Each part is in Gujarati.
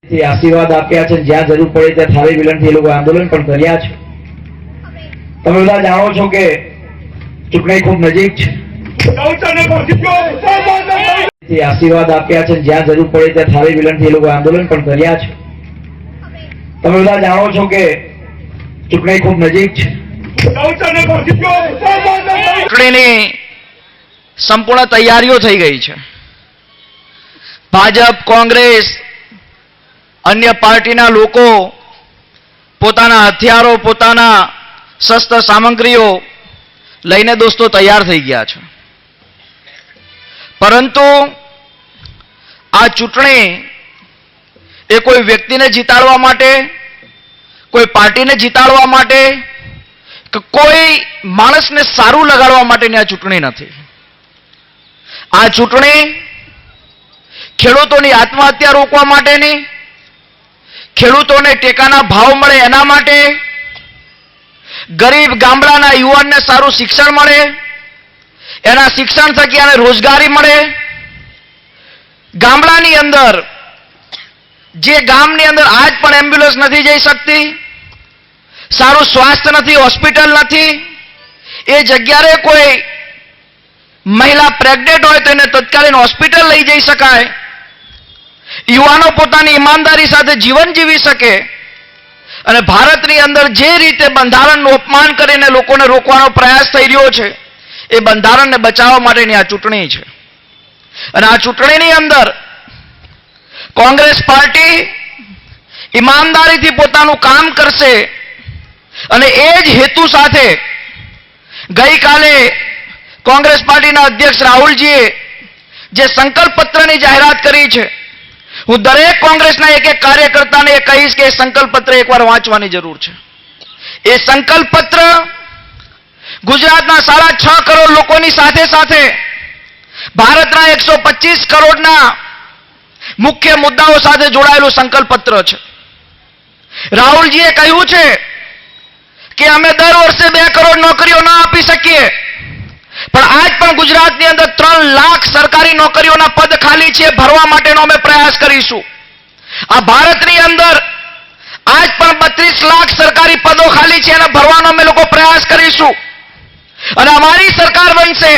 આશીર્વાદ આપ્યા છે, જ્યાં જરૂર પડે ત્યાં થાળી વિલણથી એ લોકો આંદોલન પણ કર્યા છે. તમે બધા જાણો છો કે ચૂંટણી ખૂબ નજીક છે. આશીર્વાદ આપ્યા છે, જ્યાં જરૂર પડે ત્યાં થાળી વિલણથી એ લોકો આંદોલન પણ કર્યા છે. તમે બધા જાણો છો કે ચૂંટણી ખૂબ નજીક છે. ચૂંટણીની સંપૂર્ણ તૈયારીઓ થઈ ગઈ છે. ભાજપ, કોંગ્રેસ, અન્ય પાર્ટીના લોકો પોતાના હથિયારો, પોતાના શસ્ત્ર સામગ્રીઓ લઈને દોસ્તો તૈયાર થઈ ગયા છે. પરંતુ આ ચૂંટણી એ કોઈ વ્યક્તિને જીતાડવા માટે, કોઈ પાર્ટીને જીતાડવા માટે કે કોઈ માણસને સારું લગાડવા માટેની આ ચૂંટણી નથી. આ ચૂંટણી ખેડૂતોની આત્મહત્યા રોકવા માટેની, ખેડૂતોને ટેકાના ભાવ મળે એના માટે, ગરીબ ગામડાના યુવાનને સારું શિક્ષણ મળે, એના શિક્ષણ થકી એને રોજગારી મળે, ગામડાની અંદર જે ગામની અંદર આજ પણ એમ્બ્યુલન્સ નથી જઈ શકતી, સારું સ્વાસ્થ્ય નથી, હોસ્પિટલ નથી, એ જગ્યાએ કોઈ મહિલા પ્રેગ્નેન્ટ હોય તો એને તત્કાલીન હોસ્પિટલ લઈ જઈ શકાય, યુવાનો પોતાની ઈમાનદારી સાથે જીવન જીવી શકે, અને ભારતની અંદર જે રીતે બંધારણનું અપમાન કરીને લોકોને રોકવાનો પ્રયાસ થઈ રહ્યો છે એ બંધારણને બચાવવા માટેની આ ચૂંટણી છે. અને આ ચૂંટણીની અંદર કોંગ્રેસ પાર્ટી ઈમાનદારીથી પોતાનું કામ કરશે અને એ જ હેતુ સાથે ગઈકાલે કોંગ્રેસ પાર્ટીના અધ્યક્ષ રાહુલજીએ જે સંકલ્પ પત્રની જાહેરાત કરી છે, હું દરેક કોંગ્રેસના એક એક કાર્યકર્તાને એ કહીશ કે એ સંકલ્પ પત્ર એકવાર વાંચવાની જરૂર છે. એ સંકલ્પ પત્ર ગુજરાતના 6.5 કરોડ લોકોની સાથે સાથે ભારતના 125 કરોડના મુખ્ય મુદ્દાઓ સાથે જોડાયેલું સંકલ્પ પત્ર છે. રાહુલજીએ કહ્યું છે કે અમે દર વર્ષે 2 કરોડ નોકરીઓ ન આપી શકીએ, પણ આજ પણ ગુજરાતની અંદર 3 લાખ સરકારી નોકરીઓના પદ ખાલી છે, ભરવા માટેનો અમે પ્રયાસ કરીશું. આ ભારતની અંદર આજ પણ 32 લાખ સરકારી પદો ખાલી છે, એને ભરવાનો અમે લોકો પ્રયાસ કરીશું. અને અમારી સરકાર બનશે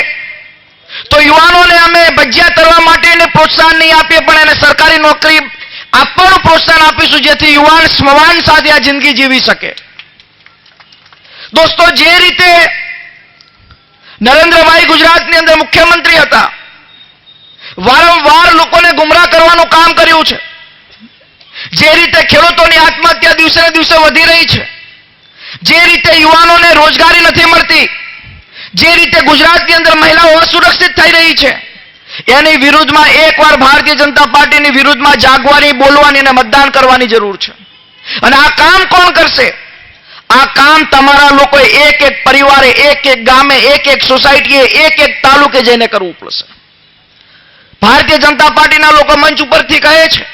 તો યુવાનોને અમે ભજીયા તરવા માટે પ્રોત્સાહન નહીં આપીએ, પણ એને સરકારી નોકરી આપવાનું પ્રોત્સાહન આપીશું, જેથી યુવાન સ્મવાન સાથે આ જિંદગી જીવી શકે. દોસ્તો, જે રીતે નરેન્દ્રભાઈ ગુજરાતની અંદર મુખ્યમંત્રી હતા, વારંવાર લોકોને ગુમરાહ કરવાનું કામ કર્યું છે, જે રીતે ખેડૂતોની આત્મહત્યા દિવસે ને દિવસે વધી રહી છે, જે રીતે યુવાનોને રોજગારી નથી મળતી, જે રીતે ગુજરાતની અંદર મહિલાઓ અસુરક્ષિત થઈ રહી છે, એની વિરુદ્ધમાં એકવાર ભારતીય જનતા પાર્ટીની વિરુદ્ધમાં જાગવાની, બોલવાની અને મતદાન કરવાની જરૂર છે. અને આ કામ કોણ કરશે? આ કામ તમારા લોકોએ એક એક પરિવારે, એક એક ગામે, એક એક સોસાયટીએ, એક એક તાલુકે જઈને કરવું પડશે. ભારતીય જનતા પાર્ટીના લોકો મંચ ઉપરથી કહે છે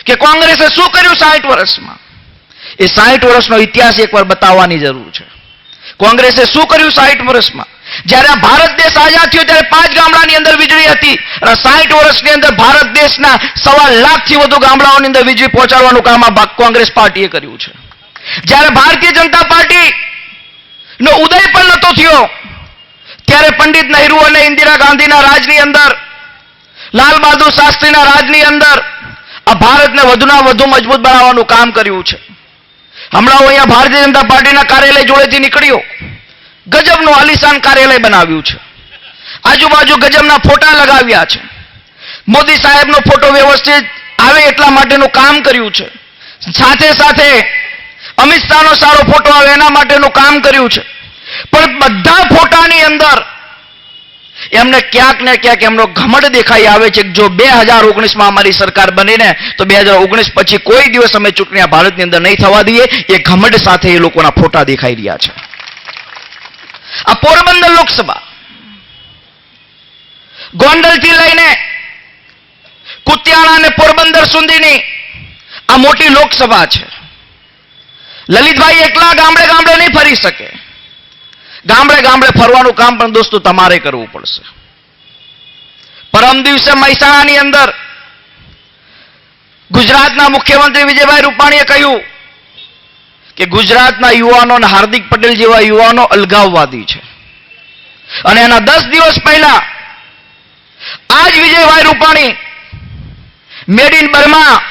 કે કોંગ્રેસે શું કર્યું 60 વર્ષમાં. એ 60 વર્ષનો ઇતિહાસ એકવાર બતાવવાની જરૂર છે. કોંગ્રેસે શું કર્યું 60 વર્ષમાં? જ્યારે આ ભારત દેશ આઝાદ થયો ત્યારે 5 ગામડાની અંદર વીજળી હતી, અને 60 વર્ષની અંદર ભારત દેશના 1.25 લાખથી વધુ ગામડાઓની અંદર વીજળી પહોંચાડવાનું કામ આ કોંગ્રેસ પાર્ટીએ કર્યું છે. જ્યારે ભારતીય જનતા પાર્ટી નો ઉદય પણ નતો થયો ત્યારે પંડિત નહેરુ અને ઇન્દિરા ગાંધીના રાજની અંદર, લાલ બહાદુર શાસ્ત્રીના રાજની અંદર આ ભારતને વધુના વધુ મજબૂત બનાવવાનું કામ કર્યું છે. હમણાં હું અહીંયા ભારતીય જનતા પાર્ટીના કાર્યાલય જોડેથી નીકળ્યો, ગજબનું આલિશાન કાર્યાલય બનાવ્યું છે, આજુબાજુ ગજબના ફોટા લગાવ્યા છે, મોદી સાહેબનો ફોટો વ્યવસ્થિત આવે એટલા માટેનું કામ કર્યું છે, સાથે સાથે અમિત શાહનો સારો ફોટો આવે એના માટેનું કામ કર્યું છે. પણ બધા ફોટાની અંદર એમને ક્યાંક ને ક્યાંક એમનો ઘમંડ દેખાઈ આવે છે. જો 2019માં અમારી સરકાર બનીને તો 2019 પછી કોઈ દિવસ અમે ચૂંટણી આ ભારતની અંદર નહીં થવા દઈએ, એ ઘમંડ સાથે એ લોકોના ફોટા દેખાઈ રહ્યા છે. આ પોરબંદર લોકસભા, ગોંડલથી લઈને કુતિયાણા અને પોરબંદર સુધીની આ મોટી લોકસભા છે. લલિતભાઈ એકલા ગામડે ગામડે નહીં ફરી શકે, ગામડે ગામડે ફરવાનું કામ પણ દોસ્તો તમારે કરવું પડશે. પરમ દિવસે મહેસાણાની અંદર ગુજરાતના મુખ્યમંત્રી વિજયભાઈ રૂપાણીએ કહ્યું કે ગુજરાતના યુવાનો અને હાર્દિક પટેલ જેવા યુવાનો અલગાવવાદી છે. અને એના 10 દિવસ પહેલા આજ Vijaybhai Rupani made in Burma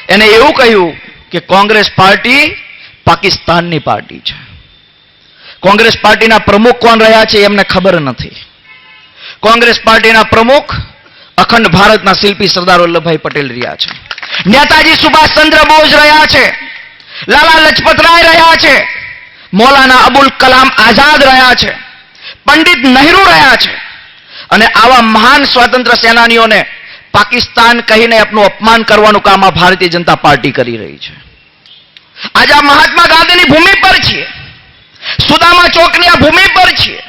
એને એવું કહ્યું કે કોંગ્રેસ પાર્ટી પાકિસ્તાનની પાર્ટી છે. કોંગ્રેસ પાર્ટીના પ્રમુખ કોણ રહ્યા છે એમને ખબર નથી. કોંગ્રેસ પાર્ટીના પ્રમુખ અખંડ ભારતના શિલ્પી સરદાર વલ્લભભાઈ પટેલ રહ્યા છે. નેતાજી સુભાષચંદ્ર બોઝ રહ્યા છે. લાલા લજપતરાય રહ્યા છે. મૌલાના અબુલ કલામ આઝાદ રહ્યા છે. પંડિત નહેરુ રહ્યા છે. અને આવા મહાન સ્વાતંત્ર્ય સેનાનીઓને પાકિસ્તાન કહીને આપનું અપમાન કરવાનું કામ આ ભારતીય જનતા પાર્ટી કરી રહી છે. આજે આ મહાત્મા ગાંધીની ભૂમિ પર છીએ. સુદામા ચોકની આ ભૂમિ પર છીએ.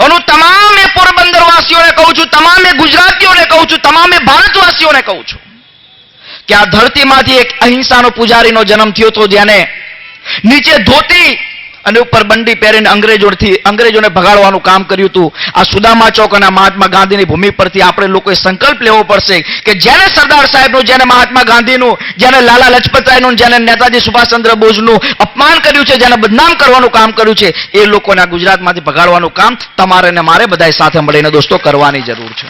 અને તમામે પોરબંદરવાસીઓને કહું છું, તમામે ગુજરાતીઓને કહું છું, તમામે ભારતવાસીઓને કહું છું કે આ ધરતીમાંથી એક અહિંસાનો પૂજારીનો જન્મ થયો હતો, જેને નીચે ધોતી અને ઉપર બંડી પહેરીને અંગ્રેજોને ભગાડવાનું કામ કર્યું હતું. આ સુદામા ચોક અને મહાત્મા ગાંધીની ભૂમિ પરથી આપણે લોકોએ સંકલ્પ લેવો પડશે કે જેને સરદાર સાહેબનું, જેને મહાત્મા ગાંધીનું, જેને લાલા લજપતરાયનું, જેને નેતાજી સુભાષચંદ્ર બોઝનું અપમાન કર્યું છે, જેને બદનામ કરવાનું કામ કર્યું છે, એ લોકોને આ ગુજરાતમાંથી ભગાડવાનું કામ તમારે ને મારે બધાએ સાથે મળીને દોસ્તો કરવાની જરૂર છે.